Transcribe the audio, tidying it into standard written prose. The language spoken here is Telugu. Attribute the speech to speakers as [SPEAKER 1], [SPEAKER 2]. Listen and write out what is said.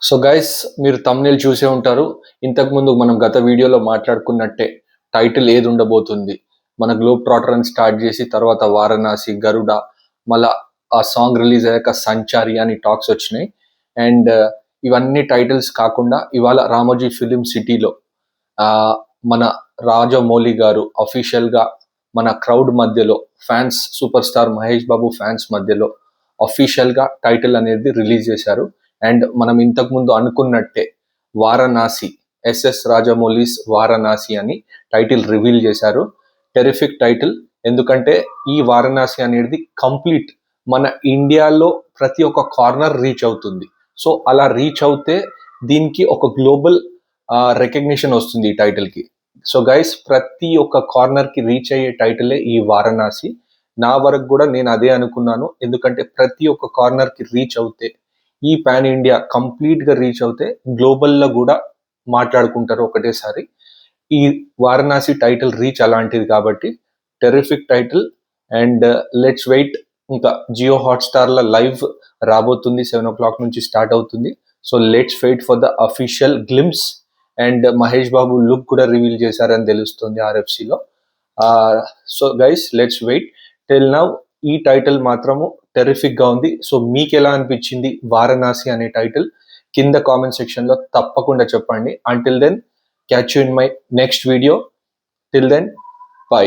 [SPEAKER 1] సో గైస్, మీరు తమ్నేల్ చూసే ఉంటారు. ఇంతకుముందు మనం గత వీడియోలో మాట్లాడుకున్నట్టే టైటిల్ ఏది ఉండబోతుంది. మన గ్లోబ్ ట్రాటర్ అని స్టార్ట్ చేసి తర్వాత వారణాసి, గరుడ, మళ్ళా ఆ సాంగ్ రిలీజ్ అయ్యాక సంచారి అని టాక్స్ వచ్చినాయి. అండ్ ఇవన్నీ టైటిల్స్ కాకుండా ఇవాళ రామోజీ ఫిలిం సిటీలో మన రాజమౌళి గారు అఫీషియల్గా మన క్రౌడ్ మధ్యలో fans, super star Mahesh Babu fans మధ్యలో అఫీషియల్గా టైటిల్ అనేది రిలీజ్ చేశారు. అండ్ మనం ఇంతకుముందు అనుకున్నట్టే వారణాసి, ఎస్ఎస్ రాజమౌళిస్ వారణాసి అని టైటిల్ రివీల్ చేశారు. Terrific title. ఎందుకంటే ఈ వారణాసి అనేది కంప్లీట్ మన ఇండియాలో ప్రతి ఒక్క కార్నర్ రీచ్ అవుతుంది. సో అలా రీచ్ అవుతే దీనికి ఒక గ్లోబల్ రికగ్నిషన్ వస్తుంది ఈ టైటిల్కి. సో గైస్, ప్రతి ఒక్క కార్నర్కి రీచ్ అయ్యే టైటిలే ఈ వారణాసి. నా వరకు కూడా నేను అదే అనుకున్నాను. ఎందుకంటే ప్రతి ఒక్క కార్నర్కి రీచ్ అవుతే, ఈ పాన్ ఇండియా కంప్లీట్గా రీచ్ అవుతే గ్లోబల్లో కూడా మాట్లాడుకుంటారు ఒకటేసారి. ఈ వారణాసి టైటిల్ రీచ్ అలాంటిది కాబట్టి terrific title. And let's wait. ఇంకా జియో హాట్స్టార్లో లైవ్ రాబోతుంది, 7 o'clock నుంచి స్టార్ట్ అవుతుంది. So let's wait for the official glimpse. And Mahesh Babu look కూడా రివీల్ చేశారని తెలుస్తుంది ఆర్ఎఫ్సిలో. So guys, let's wait. Till now ఈ టైటిల్ మాత్రము టెరిఫిక్ గా ఉంది. సో మీకు ఎలా అనిపించింది వారణాసి అనే టైటిల్ కింద కామెంట్ సెక్షన్ లో తప్పకుండా చెప్పండి. Until then, catch you in my next video. Till then, by.